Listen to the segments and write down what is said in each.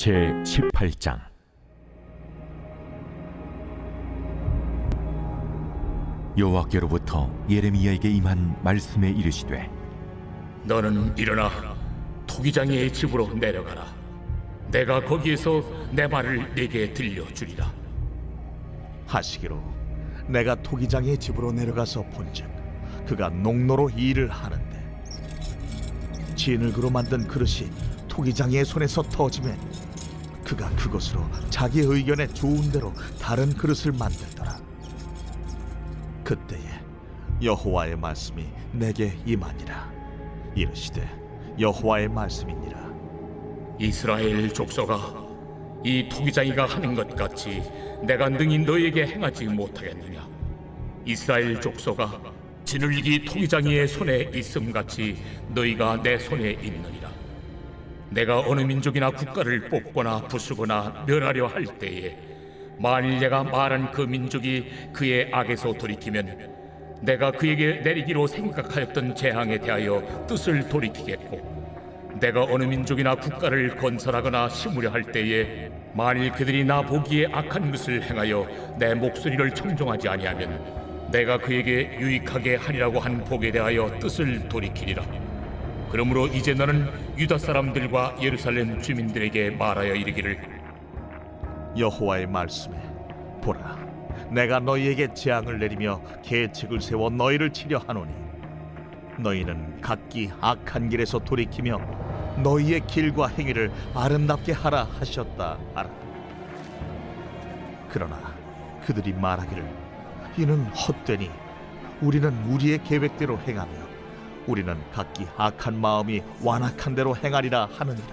제18장. 여호와께로부터 예레미야에게 임한 말씀에 이르시되, 너는 일어나 토기장이의 집으로 내려가라. 내가 거기에서 내 말을 네게 들려주리라. 하시기로 내가 토기장의 집으로 내려가서 본즉 그가 농로로 일을 하는데 진흙으로 만든 그릇이 토기장의 손에서 터지매 그가 그것으로 자기 의견에 좋은 대로 다른 그릇을 만들더라. 그때에 여호와의 말씀이 내게 임하니라. 이르시되 여호와의 말씀이니라. 이스라엘 족속아, 이 토기장이가 하는 것 같이 내가 능히 너에게 행하지 못하겠느냐? 이스라엘 족속아, 진흙이 토기장이의 손에 있음같이 너희가 내 손에 있느니라. 내가 어느 민족이나 국가를 뽑거나 부수거나 멸하려 할 때에 만일 내가 말한 그 민족이 그의 악에서 돌이키면 내가 그에게 내리기로 생각하였던 재앙에 대하여 뜻을 돌이키겠고, 내가 어느 민족이나 국가를 건설하거나 심으려 할 때에 만일 그들이 나 보기에 악한 것을 행하여 내 목소리를 청종하지 아니하면 내가 그에게 유익하게 하리라고 한 복에 대하여 뜻을 돌이키리라. 그러므로 이제 너는 유다 사람들과 예루살렘 주민들에게 말하여 이르기를, 여호와의 말씀에 보라, 내가 너희에게 재앙을 내리며 계책을 세워 너희를 치려 하노니 너희는 각기 악한 길에서 돌이키며 너희의 길과 행위를 아름답게 하라 하셨다 하라. 그러나 그들이 말하기를 이는 헛되니 우리는 우리의 계획대로 행하며 우리는 각기 악한 마음이 완악한 대로 행하리라 하느니라.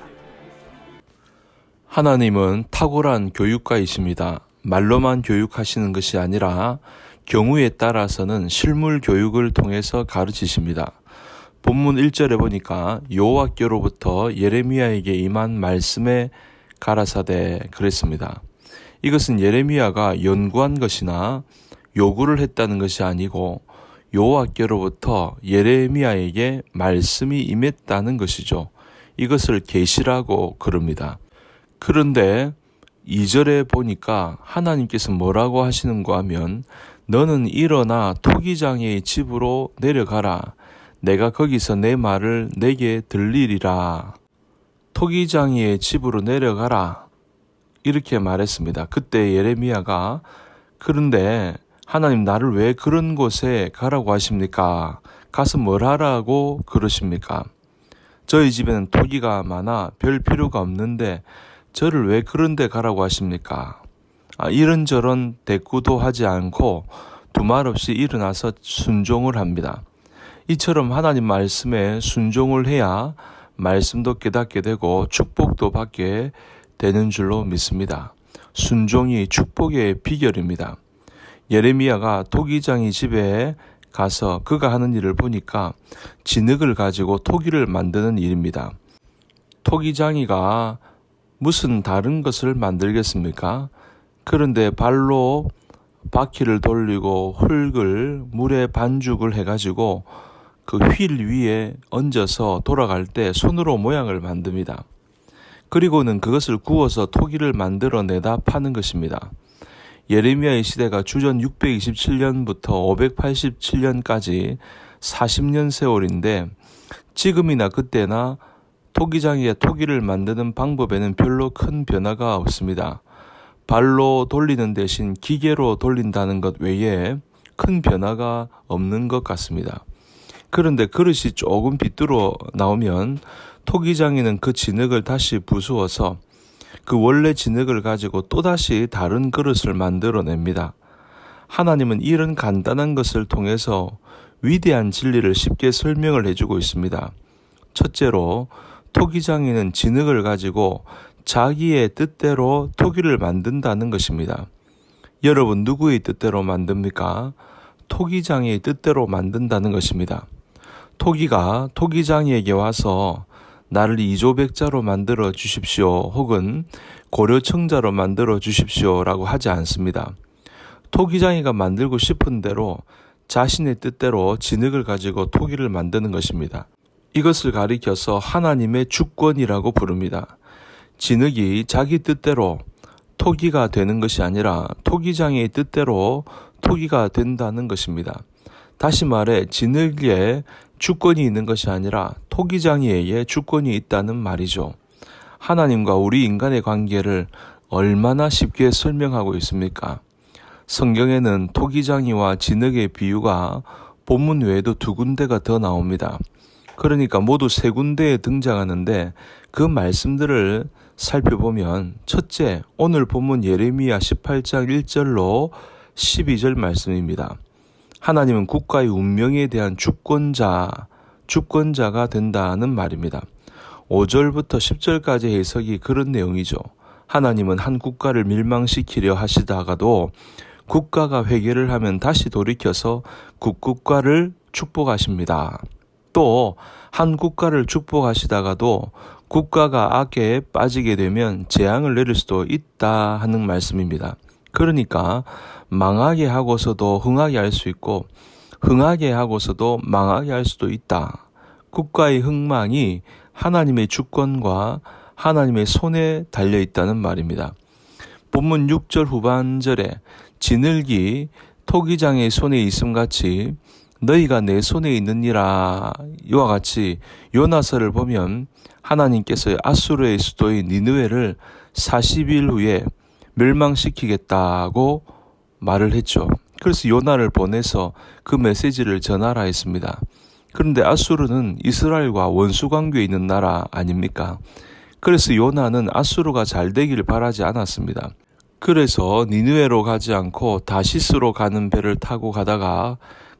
하나님은 탁월한 교육가이십니다. 말로만 교육하시는 것이 아니라 경우에 따라서는 실물 교육을 통해서 가르치십니다. 본문 1절에 보니까 여호와께로부터 예레미야에게 임한 말씀에 가라사대 그랬습니다. 이것은 예레미야가 연구한 것이나 요구를 했다는 것이 아니고 여호와께로부터 예레미야에게 말씀이 임했다는 것이죠. 이것을 계시라고 그럽니다. 그런데 2절에 보니까 하나님께서 뭐라고 하시는가 하면 너는 일어나 토기장의 집으로 내려가라. 내가 거기서 내 말을 내게 들리리라. 토기장의 집으로 내려가라. 이렇게 말했습니다. 그때 예레미야가 그런데 하나님 나를 왜 그런 곳에 가라고 하십니까? 가서 뭘 하라고 그러십니까? 저희 집에는 토기가 많아 별 필요가 없는데 저를 왜 그런 데 가라고 하십니까? 이런저런 대꾸도 하지 않고 두말 없이 일어나서 순종을 합니다. 이처럼 하나님 말씀에 순종을 해야 말씀도 깨닫게 되고 축복도 받게 되는 줄로 믿습니다. 순종이 축복의 비결입니다. 예레미야가 토기장이 집에 가서 그가 하는 일을 보니까 진흙을 가지고 토기를 만드는 일입니다. 토기장이가 무슨 다른 것을 만들겠습니까? 그런데 발로 바퀴를 돌리고 흙을 물에 반죽을 해가지고 그 휠 위에 얹어서 돌아갈 때 손으로 모양을 만듭니다. 그리고는 그것을 구워서 토기를 만들어내다 파는 것입니다. 예레미야의 시대가 주전 627년부터 587년까지 40년 세월인데 지금이나 그때나 토기장이에 토기를 만드는 방법에는 별로 큰 변화가 없습니다. 발로 돌리는 대신 기계로 돌린다는 것 외에 큰 변화가 없는 것 같습니다. 그런데 그릇이 조금 비뚤어 나오면 토기장이는 그 진흙을 다시 부수어서 그 원래 진흙을 가지고 또다시 다른 그릇을 만들어냅니다. 하나님은 이런 간단한 것을 통해서 위대한 진리를 쉽게 설명을 해주고 있습니다. 첫째로 토기장이는 진흙을 가지고 자기의 뜻대로 토기를 만든다는 것입니다. 여러분 누구의 뜻대로 만듭니까? 토기장의 뜻대로 만든다는 것입니다. 토기가 토기장이에게 와서 나를 이조백자로 만들어 주십시오 혹은 고려청자로 만들어 주십시오 라고 하지 않습니다. 토기장이가 만들고 싶은 대로 자신의 뜻대로 진흙을 가지고 토기를 만드는 것입니다. 이것을 가리켜서 하나님의 주권이라고 부릅니다. 진흙이 자기 뜻대로 토기가 되는 것이 아니라 토기장의 뜻대로 토기가 된다는 것입니다. 다시 말해 진흙에 주권이 있는 것이 아니라 토기장이에게 주권이 있다는 말이죠. 하나님과 우리 인간의 관계를 얼마나 쉽게 설명하고 있습니까? 성경에는 토기장이와 진흙의 비유가 본문 외에도 2군데가 더 나옵니다. 그러니까 모두 3군데에 등장하는데 그 말씀들을 살펴보면 첫째, 오늘 본문 예레미야 18장 1절로 12절 말씀입니다. 하나님은 국가의 운명에 대한 주권자가 된다는 말입니다. 5절부터 10절까지 해석이 그런 내용이죠. 하나님은 한 국가를 멸망시키려 하시다가도 국가가 회개를 하면 다시 돌이켜서 그 국가를 축복하십니다. 또 한 국가를 축복하시다가도 국가가 악에 빠지게 되면 재앙을 내릴 수도 있다 하는 말씀입니다. 그러니까 망하게 하고서도 흥하게 할 수 있고 흥하게 하고서도 망하게 할 수도 있다. 국가의 흥망이 하나님의 주권과 하나님의 손에 달려 있다는 말입니다. 본문 6절 후반절에 진흙이 토기장의 손에 있음같이 너희가 내 손에 있느니라 이와 같이 요나서를 보면 하나님께서 아수르의 수도인 니느웨를 40일 후에 멸망시키겠다고 말을 했죠. 그래서 요나를 보내서 그 메시지를 전하라 했습니다. 그런데 아수르는 이스라엘과 원수 관계에 있는 나라 아닙니까? 그래서 요나는 아수르가 잘 되기를 바라지 않았습니다. 그래서 니느웨로 가지 않고 다시스로 가는 배를 타고 가다가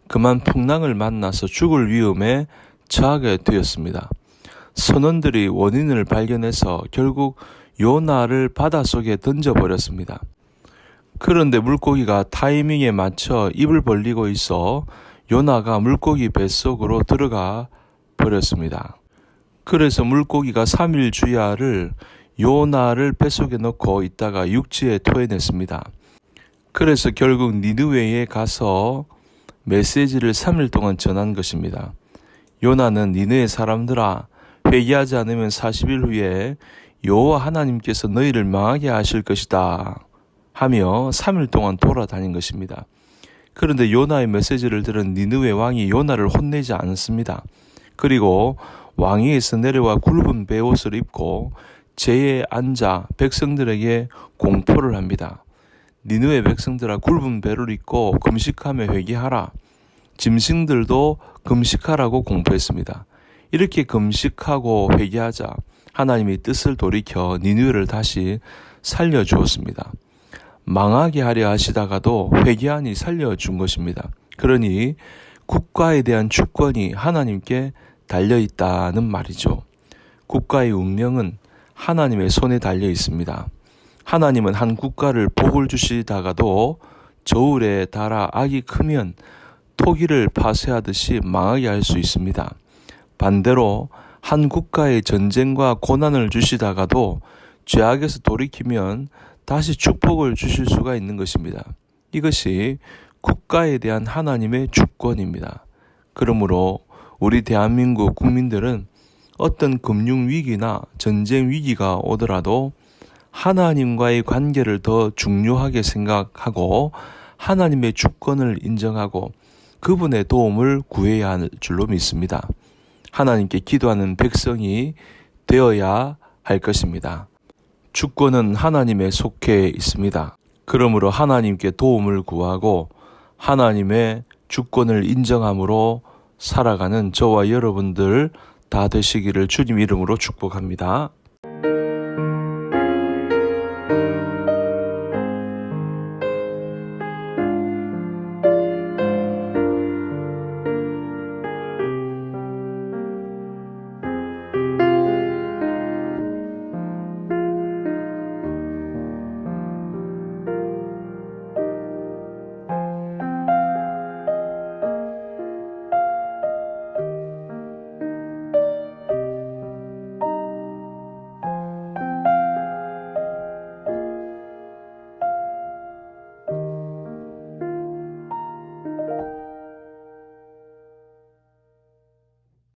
그만 풍랑을 만나서 죽을 위험에 처하게 되었습니다. 선원들이 원인을 발견해서 결국 요나를 바닷속에 던져버렸습니다. 그런데 물고기가 타이밍에 맞춰 입을 벌리고 있어 요나가 물고기 뱃속으로 들어가 버렸습니다. 그래서 물고기가 3일 주야를 요나를 뱃속에 넣고 있다가 육지에 토해냈습니다. 그래서 결국 니느웨에 가서 메시지를 3일 동안 전한 것입니다. 요나는 니느웨 사람들아 회개하지 않으면 40일 후에 여호와 하나님께서 너희를 망하게 하실 것이다 하며 3일 동안 돌아다닌 것입니다. 그런데 요나의 메시지를 들은 니느웨 왕이 요나를 혼내지 않습니다. 그리고 왕위에서 내려와 굵은 베옷을 입고 제에 앉아 백성들에게 공포를 합니다. 니느웨 백성들아 굵은 베를 입고 금식하며 회개하라. 짐승들도 금식하라고 공포했습니다. 이렇게 금식하고 회개하자 하나님이 뜻을 돌이켜 니느웨를 다시 살려주었습니다. 망하게 하려 하시다가도 회개하니 살려준 것입니다. 그러니 국가에 대한 주권이 하나님께 달려있다는 말이죠. 국가의 운명은 하나님의 손에 달려 있습니다. 하나님은 한 국가를 복을 주시다가도 저울에 달아 악이 크면 토기를 파쇄하듯이 망하게 할 수 있습니다. 반대로 한 국가에 전쟁과 고난을 주시다가도 죄악에서 돌이키면 다시 축복을 주실 수가 있는 것입니다. 이것이 국가에 대한 하나님의 주권입니다. 그러므로 우리 대한민국 국민들은 어떤 금융위기나 전쟁 위기가 오더라도 하나님과의 관계를 더 중요하게 생각하고 하나님의 주권을 인정하고 그분의 도움을 구해야 할 줄로 믿습니다. 하나님께 기도하는 백성이 되어야 할 것입니다. 주권은 하나님에 속해 있습니다. 그러므로 하나님께 도움을 구하고 하나님의 주권을 인정함으로 살아가는 저와 여러분들 다 되시기를 주님 이름으로 축복합니다.